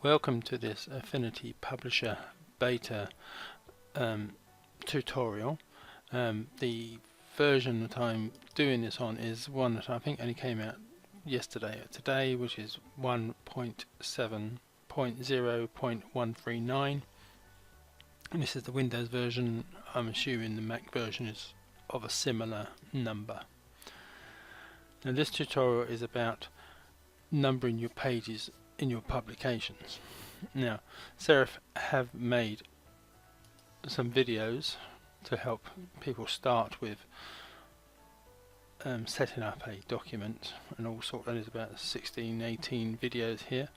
Welcome to this Affinity Publisher Beta tutorial. The version that I'm doing this on is one that I think only came out yesterday or today, which is 1.7.0.139, and this is the Windows version. I'm assuming the Mac version is of a similar number. Now this tutorial is about numbering your pages in your publications. Now, Serif have made some videos to help people start with setting up a document and all sorts. And there's about 16-18 videos here,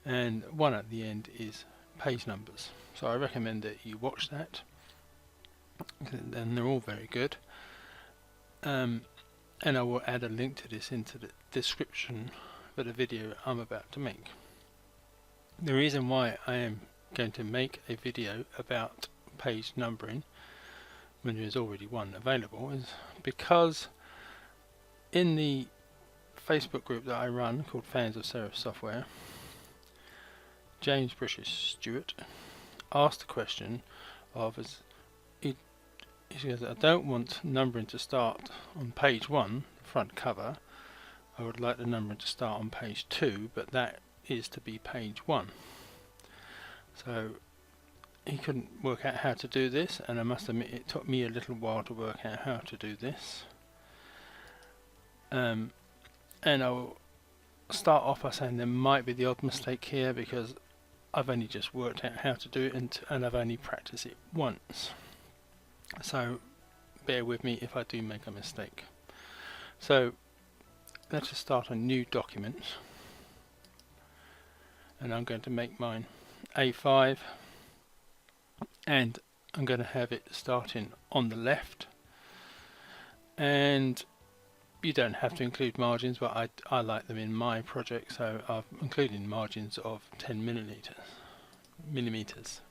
and one at the end is page numbers. So I recommend that you watch that, and they're all very good. And I will add a link to this into the description for the video I'm about to make. The reason why I am going to make a video about page numbering when there is already one available is because in the Facebook group that I run called Fans of Serif Software, James British Stewart asked the question of he says, I don't want numbering to start on page 1, front cover. I would like the numbering to start on page 2, but that is to be page 1. So he couldn't work out how to do this, and I must admit it took me a little while to work out how to do this. And I'll start off by saying there might be the odd mistake here because I've only just worked out how to do it, and I've only practiced it once. So bear with me if I do make a mistake. So let's just start a new document, and I'm going to make mine A5, and I'm going to have it starting on the left, and you don't have to include margins, but I like them in my project, so I've included margins of 10 millimeters.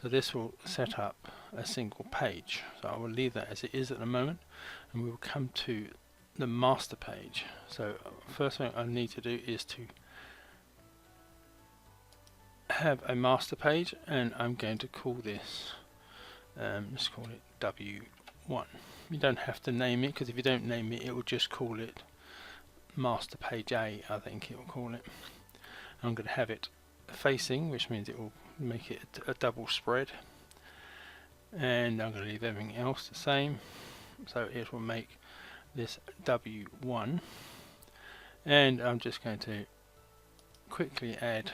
So this will set up a single page, so I will leave that as it is at the moment, and we will come to the master page. So first thing I need to do is to have a master page, and I'm going to call this let's call it W1. You don't have to name it, because if you don't name it, it will just call it master page A, I think it will call it. I'm going to have it facing, which means it will make it a double spread, and I'm going to leave everything else the same, so it will make this W1, and I'm just going to quickly add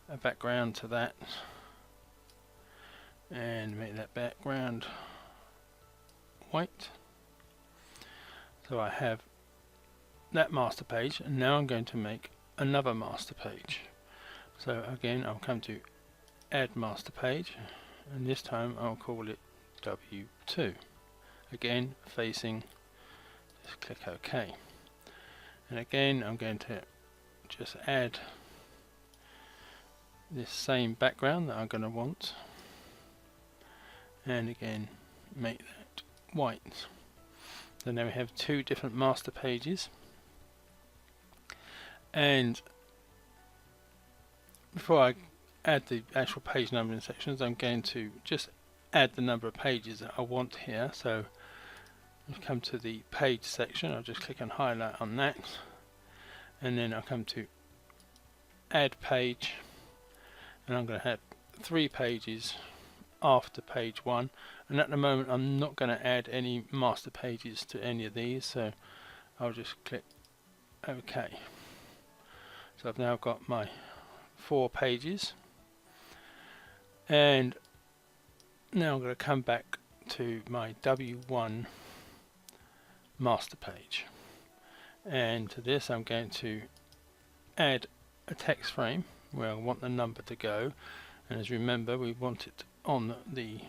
a background to that and make that background white. So I have that master page, and now I'm going to make another master page. So again, I'll come to add master page, and this time I'll call it W2. Again, facing, just click OK. And again, I'm going to just add this same background that I'm going to want, and again make that white. So now we have two different master pages, and before I add the actual page numbering sections, I'm going to just add the number of pages that I want here. So I'll come to the page section, I'll just click and highlight on that, and then I'll come to add page, and I'm going to have 3 pages after page 1, and at the moment I'm not going to add any master pages to any of these, so I'll just click OK. So I've now got my 4 pages, and now I'm going to come back to my W1 master page, and to this I'm going to add a text frame where I want the number to go, and as you remember, we want it on the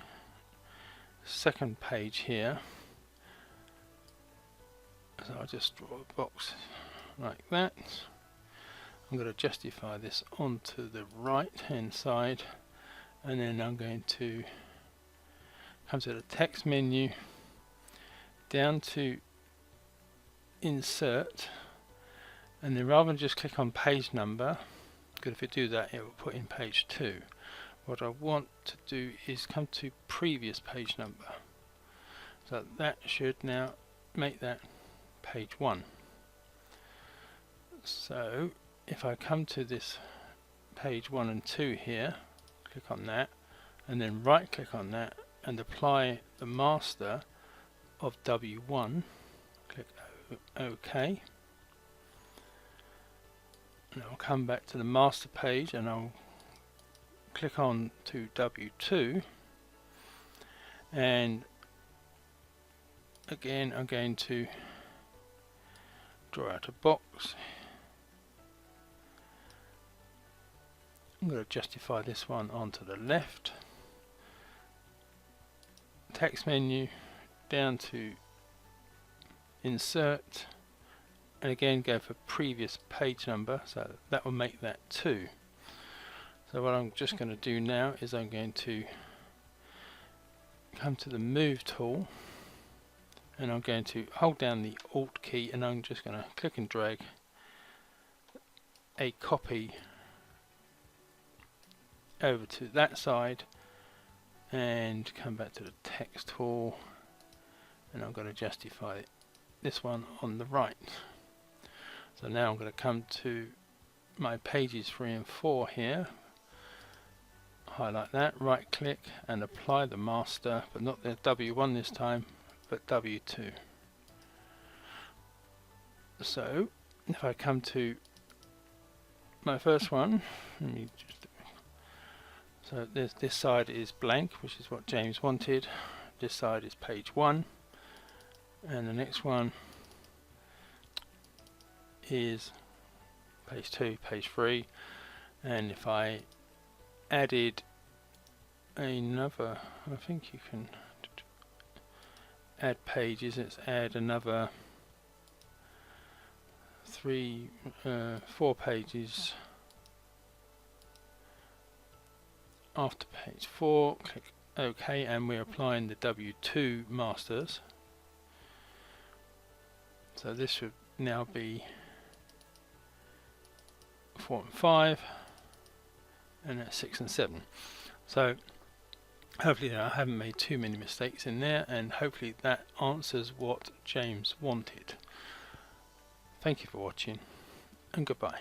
second page here, so I'll just draw a box like that. I'm going to justify this onto the right hand side, and then I'm going to come to the text menu, down to insert, and then rather than just click on page number, because if I do that it will put in page 2. What I want to do is come to previous page number, so that should now make that page 1. So if I come to this page 1 and 2 here, click on that and then right click on that and apply the master of W1, click OK, and I'll come back to the master page and I'll click on to W2, and again I'm going to draw out a box. I'm going to justify this one onto the left, text menu down to insert, and again go for previous page number, so that will make that 2. So what I'm just going to do now is I'm going to come to the move tool and I'm going to hold down the Alt key and I'm just going to click and drag a copy over to that side and come back to the text tool, and I'm going to justify this one on the right. So now I'm going to come to my pages 3 and 4 here, highlight that, right click and apply the master, but not the W1 this time, but W2. So if I come to my first one, let me just, so this side is blank, which is what James wanted. This side is page 1, and the next one is page 2, page 3, and if I added another, I think you can add pages, let's add another 4 pages after page 4, click OK, and we're applying the W2 masters. So this should now be 4 and 5, and that's 6 and 7. So hopefully I haven't made too many mistakes in there, and hopefully that answers what James wanted. Thank you for watching, and goodbye.